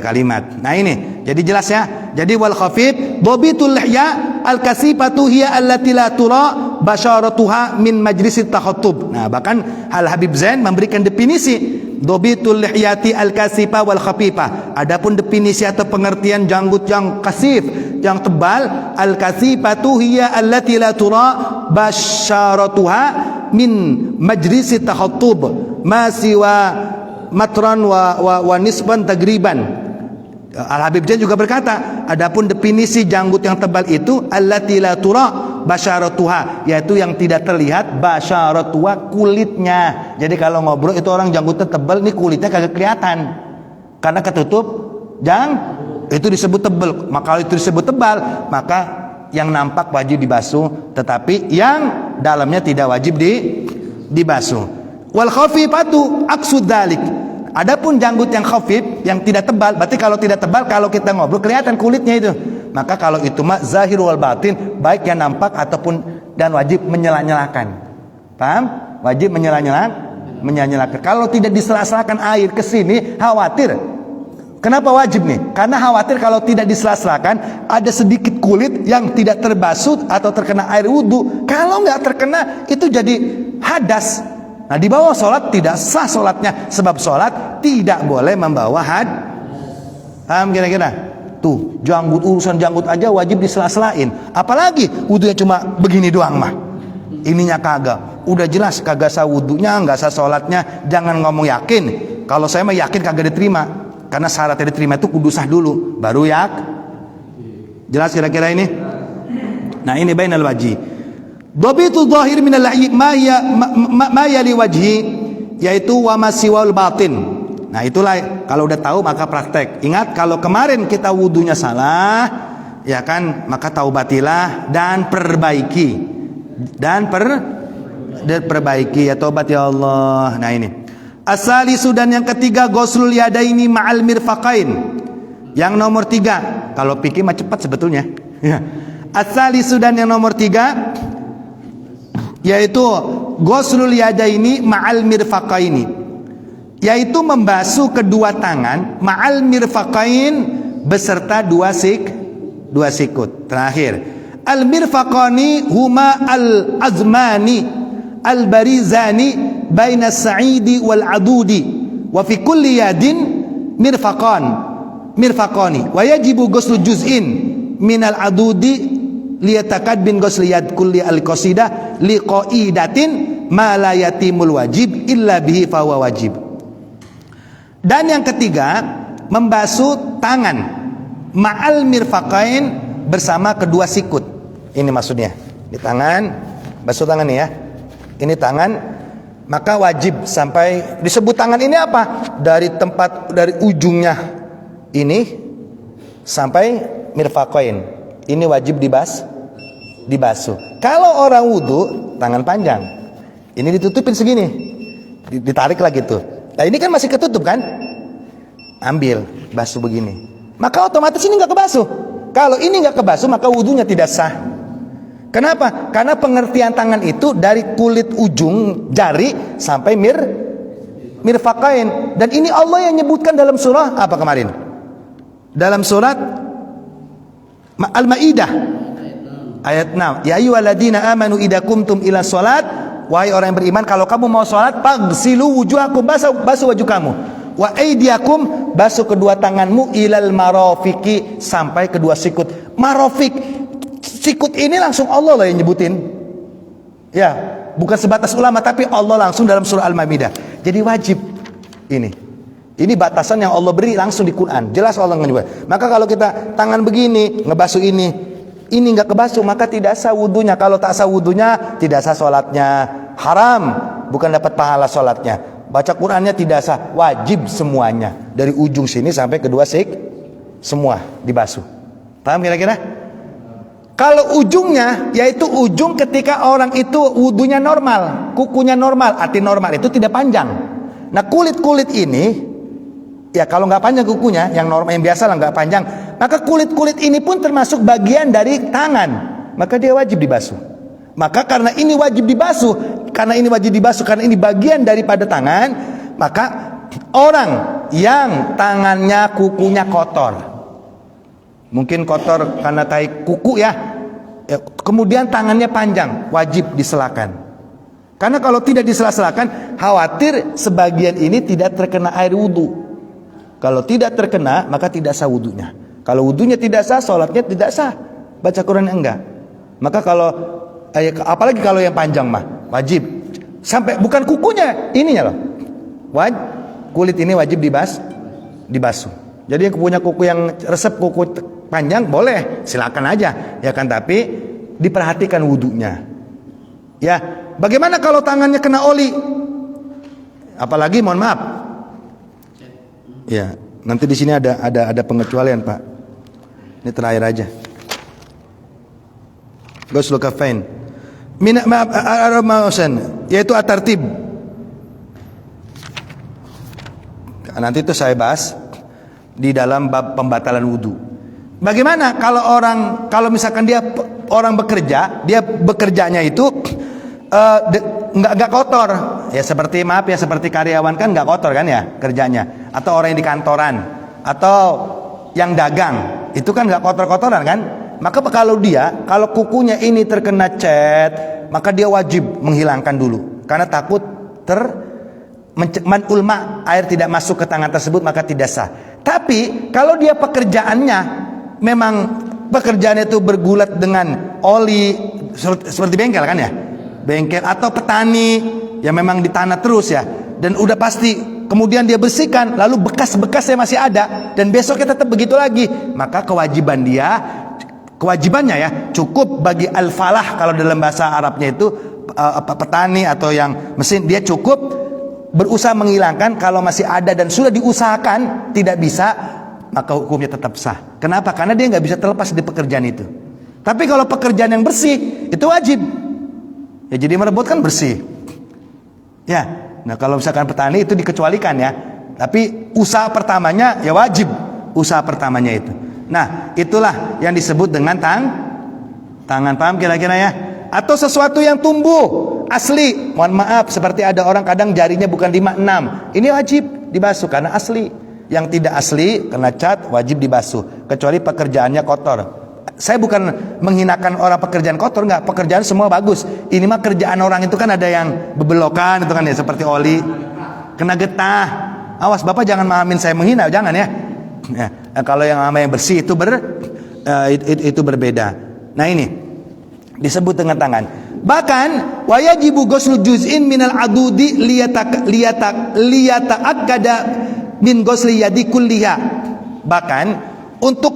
kalimat. Nah ini, jadi jelas ya. Jadi wal khafif, dhabitul lihya al-kasifatu hiya allati la tura basyaratuha min majlisit takhattub. Nah, bahkan Habib Zain memberikan definisi dhabitul lihyati al-kasifa wal khafifa. Adapun definisi atau pengertian janggut yang kasif, yang tebal, al-kasifatu hiya allati la tura basyaratuha min majlisit takhattub ma siwa matran wa nisban tagriban. Al-Habib Zain juga berkata, adapun definisi janggut yang tebal itu allati la tura basyaratuha, yaitu yang tidak terlihat basyaratuha, kulitnya. Jadi kalau ngobrol itu orang janggutnya tebal, ini kulitnya kagak kelihatan karena ketutup itu disebut tebal. Maka kalau itu disebut tebal, maka yang nampak wajib dibasuh, tetapi yang dalamnya tidak wajib dibasuh. Wal khafifatu aqsud dzalik. Adapun janggut yang khafif, yang tidak tebal, berarti kalau tidak tebal, kalau kita ngobrol kelihatan kulitnya itu. Maka kalau itu mah zahir wal batin, baik yang nampak ataupun, dan wajib menyela-nyelakan. Paham? Wajib menyela-nyelakan. Kalau tidak disela-selakan air ke sini, khawatir. Kenapa wajib nih? Karena khawatir kalau tidak disela-selakan ada sedikit kulit yang tidak terbasuh atau terkena air wudhu. Kalau nggak terkena, itu jadi hadas. Nah, di bawah sholat tidak sah sholatnya, sebab sholat tidak boleh membawa Paham kira-kira? Tuh, urusan janggut aja wajib disela-selain. Apalagi wudhunya cuma begini doang mah. Ininya kagak. Udah jelas kagak sah wudhunya, nggak sah sholatnya. Jangan ngomong yakin. Kalau saya mah yakin kagak diterima. Karena syaratnya diterima itu kudu sah dulu, baru jelas kira-kira ini. Nah, ini bainal wajhi. Dhabitu dhahir min al-la'yi ma yali wajhi, yaitu wa masiwal batin. Nah, itulah kalau udah tahu maka praktek. Ingat, kalau kemarin kita wudunya salah, ya kan, maka taubatilah dan perbaiki. Perbaiki, ya taubat ya Allah. Nah, ini. As-salisu, dan yang ketiga, ghuslul yadaini ma'al mirfaqain. Yang nomor 3, kalau pikir mah cepat sebetulnya. As-salisu, dan yang nomor 3, yaitu ghuslul yadaini ma'al mirfaqaini, yaitu membasuh kedua tangan ma'al mirfaqain beserta dua sikut. Terakhir, al mirfaqani huma al azmani al barizani baina as-sa'idi wal adudi wa fi kulli yadin mirfaqani wa yajibu ghuslu juz'in min al adudi liyatakad bin ghusli yad kulli al-qasidah liqaidatin ma la yatimul wajib illa bihi fa huwa wajib. Dan yang ketiga, membasuh tangan ma'al mirfaqain bersama kedua sikut. Ini maksudnya. Di tangan, basuh tangan nih ya. Ini tangan, maka wajib sampai disebut tangan ini apa? Dari ujungnya ini sampai mirfaqain. Ini wajib dibasuh. Kalau orang wudhu, tangan panjang, ini ditutupin segini, ditarik lagi tuh. Nah, ini kan masih ketutup kan? Ambil, basuh begini. Maka otomatis ini nggak kebasuh. Kalau ini nggak kebasuh, maka wudhunya tidak sah. Kenapa? Karena pengertian tangan itu dari kulit ujung jari sampai mirfaqain. Dan ini Allah yang nyebutkan dalam surah apa kemarin? Dalam surat Al-Maidah ayat 6. Ya ayyuhalladzina amanu idza qumtum ila shalat, wahai orang yang beriman, kalau kamu mau salat, fagsilu wujuhakum, basuh wajah kamu, wa aydiyakum, basuh kedua tanganmu, ilal marafiqi, sampai kedua sikut. Marafiq, sikut ini langsung Allah lah yang nyebutin. Ya, bukan sebatas ulama, tapi Allah langsung dalam surah Al-Maidah. Jadi wajib ini. Ini batasan yang Allah beri langsung di Quran. Jelas Allah menyebut. Maka kalau kita tangan begini, ngebasuh ini nggak kebasuh, maka tidak sah wudunya. Kalau tak sah wudunya, tidak sah sholatnya. Haram, bukan dapat pahala sholatnya. Baca Qurannya tidak sah, wajib semuanya. Dari ujung sini sampai kedua semua dibasuh. Paham kira-kira? Kalau ujungnya, yaitu ujung ketika orang itu wudunya normal, kukunya normal, arti normal itu tidak panjang. Nah, kulit-kulit ini, ya kalau nggak panjang kukunya, yang normal, yang biasa lah nggak panjang, maka kulit-kulit ini pun termasuk bagian dari tangan, maka dia wajib dibasuh. Maka karena ini wajib dibasuh, karena ini bagian daripada tangan, maka orang yang tangannya kukunya kotor, mungkin kotor karena tai kuku ya, kemudian tangannya panjang, wajib diselakan. Karena kalau tidak disela-selakan, khawatir sebagian ini tidak terkena air wudhu. Kalau tidak terkena, maka tidak sah wudunya. Kalau wudunya tidak sah, sholatnya tidak sah. Baca Quran enggak. Maka kalau apalagi kalau yang panjang mah wajib. Sampai bukan kukunya, ininya loh. Kulit ini wajib dibasuh. Jadi yang punya kuku yang resep, kuku panjang boleh, silakan aja. Ya kan, tapi diperhatikan wudunya. Ya, bagaimana kalau tangannya kena oli? Apalagi mohon maaf. Ya, nanti di sini ada pengecualian, Pak. Ini terakhir aja. Ghusl kaffain. Yaitu at-tartib. Nanti itu saya bahas di dalam bab pembatalan wudhu. Bagaimana kalau misalkan dia orang bekerja, dia bekerjanya itu nggak kotor, ya seperti seperti karyawan kan nggak kotor kan ya kerjanya, atau orang yang di kantoran, atau yang dagang itu kan nggak kotor-kotoran kan. Maka kalau kukunya ini terkena cat, maka dia wajib menghilangkan dulu, karena takut ulma air tidak masuk ke tangan tersebut, maka tidak sah. Tapi kalau dia pekerjaannya memang pekerjaannya itu bergulat dengan oli, seperti bengkel kan ya, bengkel atau petani yang memang di tanah terus ya, dan udah pasti kemudian dia bersihkan, lalu bekas-bekasnya masih ada dan besoknya tetap begitu lagi, maka kewajibannya ya cukup bagi al-falah, kalau dalam bahasa Arabnya itu petani atau yang mesin, dia cukup berusaha menghilangkan. Kalau masih ada dan sudah diusahakan tidak bisa, maka hukumnya tetap sah. Kenapa? Karena dia nggak bisa terlepas di pekerjaan itu. Tapi kalau pekerjaan yang bersih itu wajib ya, jadi merebut kan bersih ya. Nah kalau misalkan petani itu dikecualikan ya, tapi usaha pertamanya ya wajib, usaha pertamanya itu. Nah itulah yang disebut dengan tangan, paham kira-kira ya? Atau sesuatu yang tumbuh asli, mohon maaf, seperti ada orang kadang jarinya bukan 5, 6, ini wajib dibasuh karena asli. Yang tidak asli kena cat wajib dibasuh, kecuali pekerjaannya kotor. Saya bukan menghinakan orang pekerjaan kotor, enggak, pekerjaan semua bagus. Ini mah kerjaan orang itu kan ada yang bebelokan itu kan ya, seperti oli kena getah. Awas Bapak jangan mahamin saya menghina, jangan ya. Kalau yang namanya bersih itu itu berbeda. Nah ini disebut dengan tangan. Bahkan wajibu ghuslu juz'in minal adudi liyata'akkada min ghusli yadi kulliha. Bahkan untuk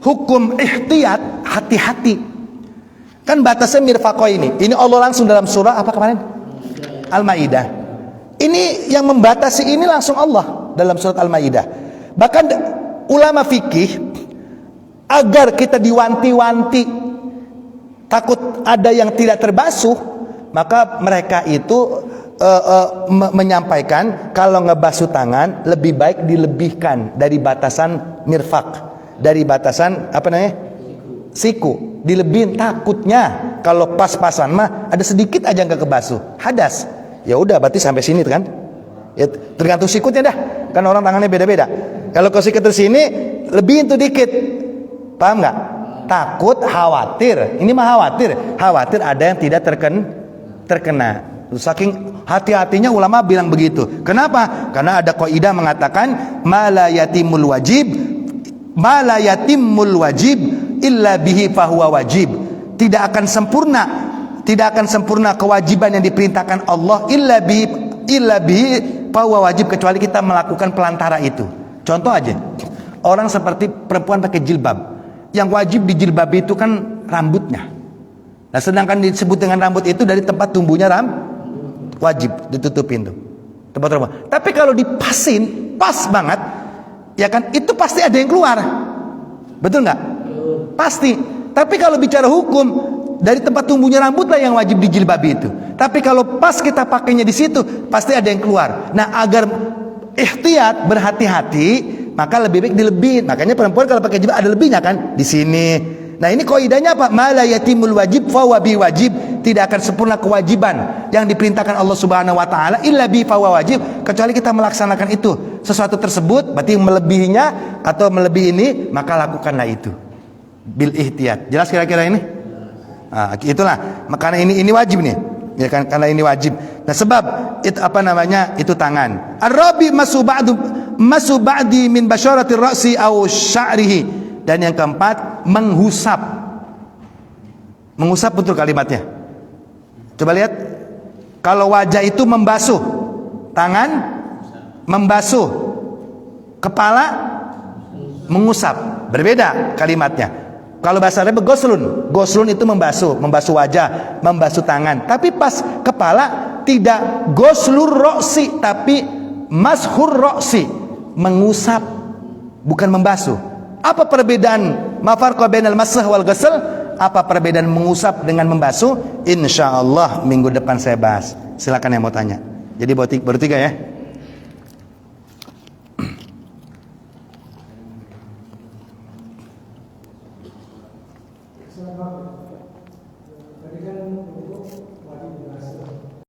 hukum ihtiyat, hati-hati. Kan batasnya mirfaqo ini. Ini Allah langsung dalam surah apa kemarin? Al-Maidah. Ini yang membatasi ini langsung Allah dalam surat Al-Maidah. Bahkan ulama fikih, agar kita diwanti-wanti takut ada yang tidak terbasuh, maka mereka itu menyampaikan kalau ngebasuh tangan lebih baik dilebihkan dari batasan mirfaq, dari batasan siku, dilebihin. Takutnya kalau pas-pasan mah ada sedikit aja nggak kebasuh, hadas, ya udah berarti sampai sini kan ya, tergantung sikutnya dah, kan orang tangannya beda-beda. Kalau ke sikut sini lebihin tuh dikit, paham nggak? Takut, khawatir, ini mah khawatir ada yang tidak terkena. Saking hati-hatinya ulama bilang begitu. Kenapa? Karena ada kaidah mengatakan ma la yatimul wajib illa bihi fahuwa wajib. Tidak akan sempurna kewajiban yang diperintahkan Allah illa bihi fahuwa wajib, kecuali kita melakukan pelantara itu. Contoh aja, orang seperti perempuan pakai jilbab, yang wajib di jilbab itu kan rambutnya. Nah sedangkan disebut dengan rambut itu dari tempat tumbuhnya wajib ditutupin tuh tempat rambut. Tapi kalau dipasin pas banget, ya kan itu pasti ada yang keluar, betul nggak? Pasti. Tapi kalau bicara hukum, dari tempat tumbuhnya rambut lah yang wajib di jilbab itu. Tapi kalau pas kita pakainya di situ, pasti ada yang keluar. Nah agar ihtiyat, berhati-hati, maka lebih baik dilebihin. Makanya perempuan kalau pakai jilbab ada lebihnya kan di sini. Nah ini kaidahnya apa? Ma la yatimul wajib fa wa bi wajib. Tidak akan sempurna kewajiban yang diperintahkan Allah Subhanahu wa taala illa bi fa wa wajib, kecuali kita melaksanakan itu. Sesuatu tersebut berarti melebihinya atau melebihi ini, maka lakukanlah itu bil ihtiyat. Jelas kira-kira ini? Nah, itulah. Makanya ini wajib nih. Ya kan, karena ini wajib. Nah sebab itu itu tangan. Ar-rabi masu ba'di min basyaratir ra'si aw sya'rihi. Dan yang keempat, menghusap. Menghusap betul kalimatnya. Coba lihat. Kalau wajah itu membasuh, tangan membasuh, kepala mengusap. Berbeda kalimatnya. Kalau bahasa Arab goslun itu membasuh wajah, membasuh tangan. Tapi pas kepala tidak goslur roksi, tapi mashur roksi, mengusap, bukan membasuh. Apa perbedaan mafarqa bainal masah wal ghusl? Apa perbedaan mengusap dengan membasuh? Insyaallah minggu depan saya bahas. Silakan yang mau tanya. Jadi baru 3 ya.